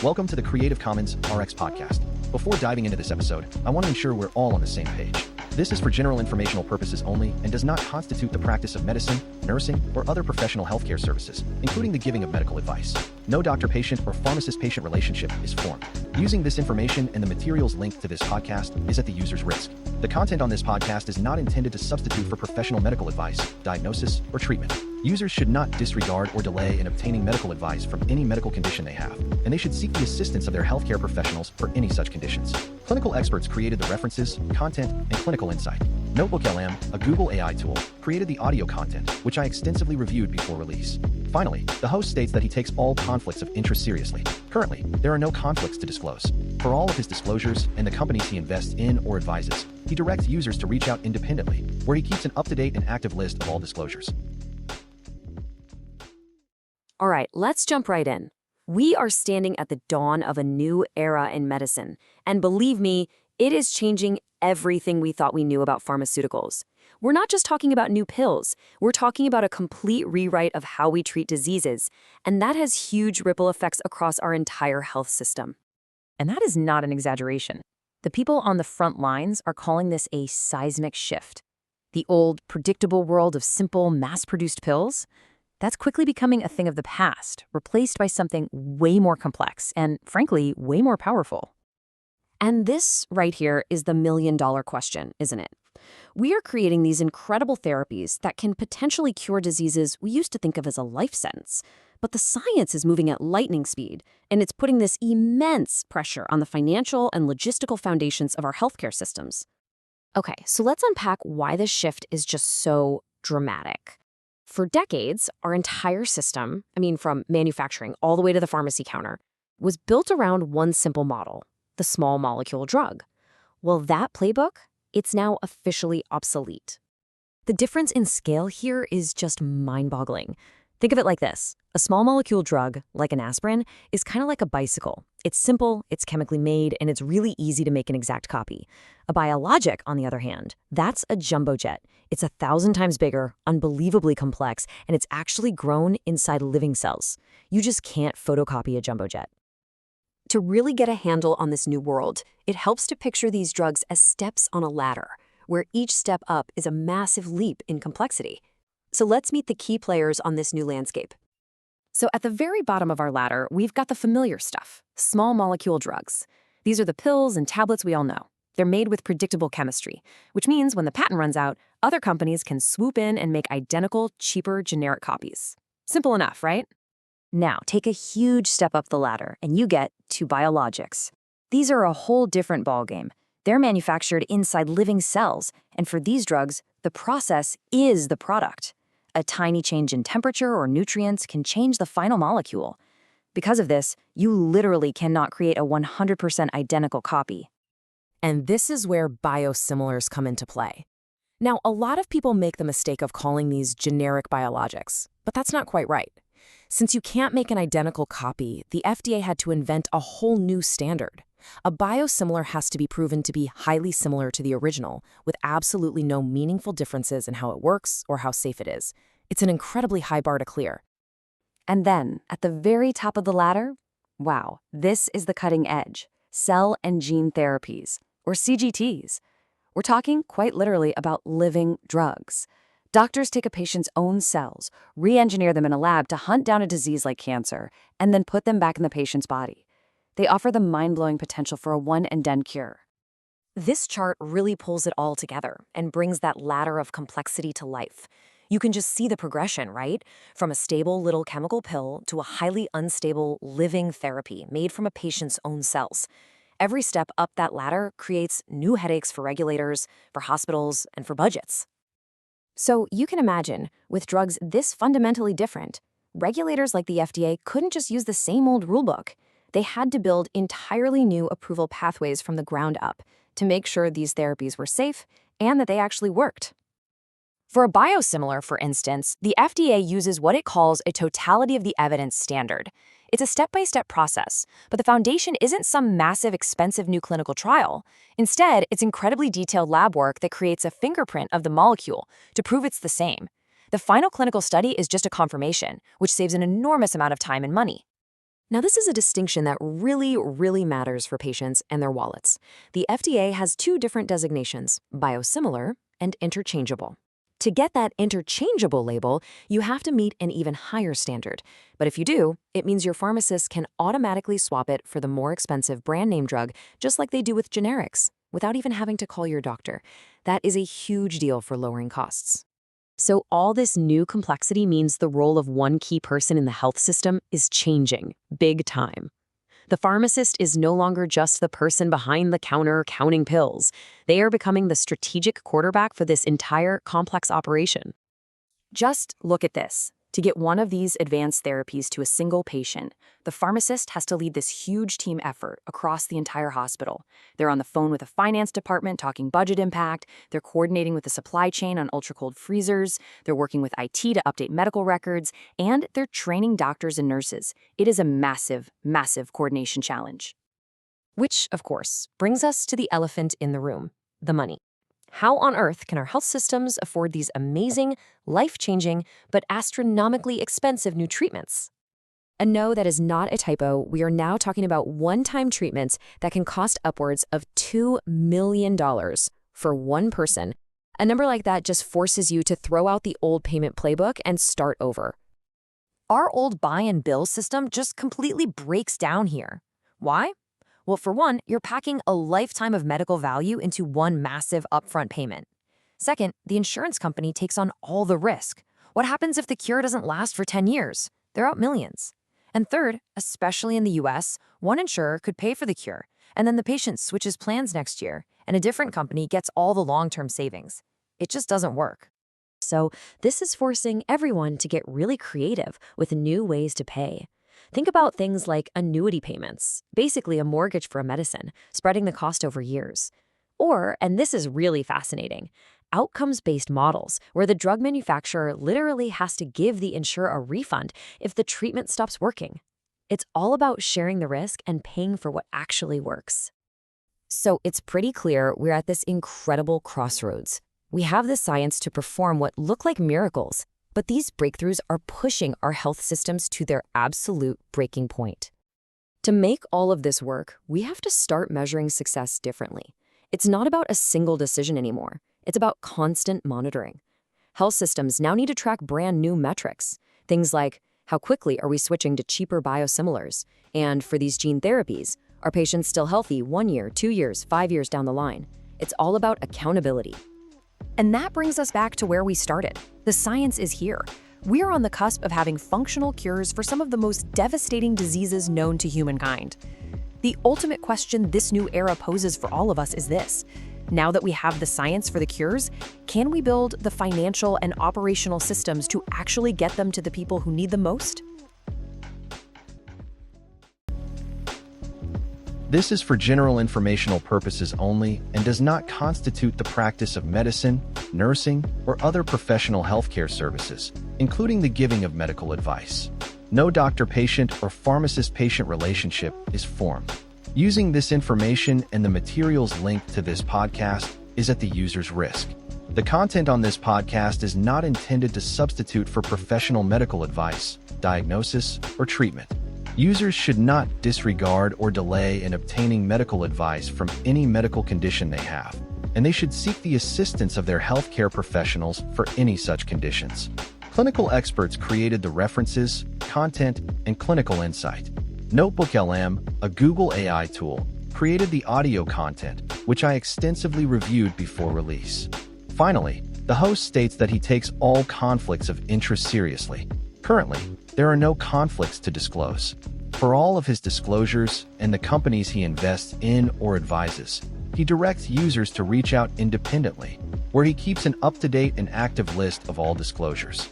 Welcome to the Creative Commons RX podcast. Before diving into this episode, I want to ensure we're all on the same page. This is for general informational purposes only and does not constitute the practice of medicine, nursing, or other professional healthcare services, including the giving of medical advice. No doctor-patient or pharmacist-patient relationship is formed. Using this information and the materials linked to this podcast is at the user's risk. The content on this podcast is not intended to substitute for professional medical advice, diagnosis, or treatment. Users should not disregard or delay in obtaining medical advice from any medical condition they have, and they should seek the assistance of their healthcare professionals for any such conditions. Clinical experts created the references, content, and clinical insight. NotebookLM, a Google AI tool, created the audio content, which I extensively reviewed before release. Finally, the host states that he takes all conflicts of interest seriously. Currently, there are no conflicts to disclose. For all of his disclosures and the companies he invests in or advises, he directs users to reach out independently, where he keeps an up-to-date and active list of all disclosures. All right, let's jump right in. We are standing at the dawn of a new era in medicine, and believe me, it is changing everything we thought we knew about pharmaceuticals. We're not just talking about new pills, we're talking about a complete rewrite of how we treat diseases, and that has huge ripple effects across our entire health system. And that is not an exaggeration. The people on the front lines are calling this a seismic shift. The old, predictable world of simple, mass-produced pills, that's quickly becoming a thing of the past, replaced by something way more complex and, frankly, way more powerful. And this right here is the million-dollar question, isn't it? We are creating these incredible therapies that can potentially cure diseases we used to think of as a life sentence. But the science is moving at lightning speed, and it's putting this immense pressure on the financial and logistical foundations of our healthcare systems. Okay, so let's unpack why this shift is just so dramatic. For decades, our entire system, from manufacturing all the way to the pharmacy counter, was built around one simple model, the small molecule drug. Well, that playbook, it's now officially obsolete. The difference in scale here is just mind-boggling. Think of it like this. A small molecule drug, like an aspirin, is kind of like a bicycle. It's simple, it's chemically made, and it's really easy to make an exact copy. A biologic, on the other hand, that's a jumbo jet. It's 1,000 times bigger, unbelievably complex, and it's actually grown inside living cells. You just can't photocopy a jumbo jet. To really get a handle on this new world, it helps to picture these drugs as steps on a ladder, where each step up is a massive leap in complexity. So let's meet the key players on this new landscape. So at the very bottom of our ladder, we've got the familiar stuff, small molecule drugs. These are the pills and tablets we all know. They're made with predictable chemistry, which means when the patent runs out, other companies can swoop in and make identical, cheaper, generic copies. Simple enough, right? Now, take a huge step up the ladder, and you get to biologics. These are a whole different ballgame. They're manufactured inside living cells, and for these drugs, the process is the product. A tiny change in temperature or nutrients can change the final molecule. Because of this, you literally cannot create a 100% identical copy. And this is where biosimilars come into play. Now, a lot of people make the mistake of calling these generic biologics, but that's not quite right. Since you can't make an identical copy, the FDA had to invent a whole new standard. A biosimilar has to be proven to be highly similar to the original, with absolutely no meaningful differences in how it works or how safe it is. It's an incredibly high bar to clear. And then, at the very top of the ladder, wow, this is the cutting edge, cell and gene therapies, or CGTs. We're talking quite literally about living drugs. Doctors take a patient's own cells, re-engineer them in a lab to hunt down a disease like cancer, and then put them back in the patient's body. They offer the mind-blowing potential for a one-and-done cure. This chart really pulls it all together and brings that ladder of complexity to life. You can just see the progression, right? From a stable little chemical pill to a highly unstable living therapy made from a patient's own cells. Every step up that ladder creates new headaches for regulators, for hospitals, and for budgets. So you can imagine, with drugs this fundamentally different, regulators like the FDA couldn't just use the same old rulebook. They had to build entirely new approval pathways from the ground up to make sure these therapies were safe and that they actually worked. For a biosimilar, for instance, the FDA uses what it calls a totality of the evidence standard. It's a step-by-step process, but the foundation isn't some massive, expensive new clinical trial. Instead, it's incredibly detailed lab work that creates a fingerprint of the molecule to prove it's the same. The final clinical study is just a confirmation, which saves an enormous amount of time and money. Now, this is a distinction that really matters for patients and their wallets. The FDA has two different designations, biosimilar and interchangeable. To get that interchangeable label, you have to meet an even higher standard. But if you do, it means your pharmacist can automatically swap it for the more expensive brand name drug, just like they do with generics, without even having to call your doctor. That is a huge deal for lowering costs. So all this new complexity means the role of one key person in the health system is changing, big time. The pharmacist is no longer just the person behind the counter counting pills. They are becoming the strategic quarterback for this entire complex operation. Just look at this. To get one of these advanced therapies to a single patient, the pharmacist has to lead this huge team effort across the entire hospital. They're on the phone with the finance department talking budget impact, they're coordinating with the supply chain on ultra-cold freezers, they're working with IT to update medical records, and they're training doctors and nurses. It is a massive coordination challenge. Which, of course, brings us to the elephant in the room, the money. How on earth can our health systems afford these amazing, life-changing, but astronomically expensive new treatments? And no, that is not a typo. We are now talking about one-time treatments that can cost upwards of $2 million for one person. A number like that just forces you to throw out the old payment playbook and start over. Our old buy and bill system just completely breaks down here. Why? Well, for one, you're packing a lifetime of medical value into one massive upfront payment. Second, the insurance company takes on all the risk. What happens if the cure doesn't last for 10 years? They're out millions. And third, especially in the US, one insurer could pay for the cure, and then the patient switches plans next year, and a different company gets all the long-term savings. It just doesn't work. So this is forcing everyone to get really creative with new ways to pay. Think about things like annuity payments, basically a mortgage for a medicine, spreading the cost over years. Or, and this is really fascinating, outcomes-based models, where the drug manufacturer literally has to give the insurer a refund if the treatment stops working. It's all about sharing the risk and paying for what actually works. So it's pretty clear we're at this incredible crossroads. We have the science to perform what look like miracles, but these breakthroughs are pushing our health systems to their absolute breaking point. To make all of this work, we have to start measuring success differently. It's not about a single decision anymore. It's about constant monitoring. Health systems now need to track brand new metrics. Things like, how quickly are we switching to cheaper biosimilars? And for these gene therapies, are patients still healthy 1 year, 2 years, 5 years down the line? It's all about accountability. And that brings us back to where we started. The science is here. We are on the cusp of having functional cures for some of the most devastating diseases known to humankind. The ultimate question this new era poses for all of us is this: now that we have the science for the cures, can we build the financial and operational systems to actually get them to the people who need them most? This is for general informational purposes only and does not constitute the practice of medicine, nursing, or other professional healthcare services, including the giving of medical advice. No doctor-patient or pharmacist-patient relationship is formed. Using this information and the materials linked to this podcast is at the user's risk. The content on this podcast is not intended to substitute for professional medical advice, diagnosis, or treatment. Users should not disregard or delay in obtaining medical advice from any medical condition they have, and they should seek the assistance of their healthcare professionals for any such conditions. Clinical experts created the references, content, and clinical insight. NotebookLM, a Google AI tool, created the audio content, which I extensively reviewed before release. Finally, the host states that he takes all conflicts of interest seriously. Currently, there are no conflicts to disclose. For all of his disclosures and the companies he invests in or advises, he directs users to reach out independently, where he keeps an up-to-date and active list of all disclosures.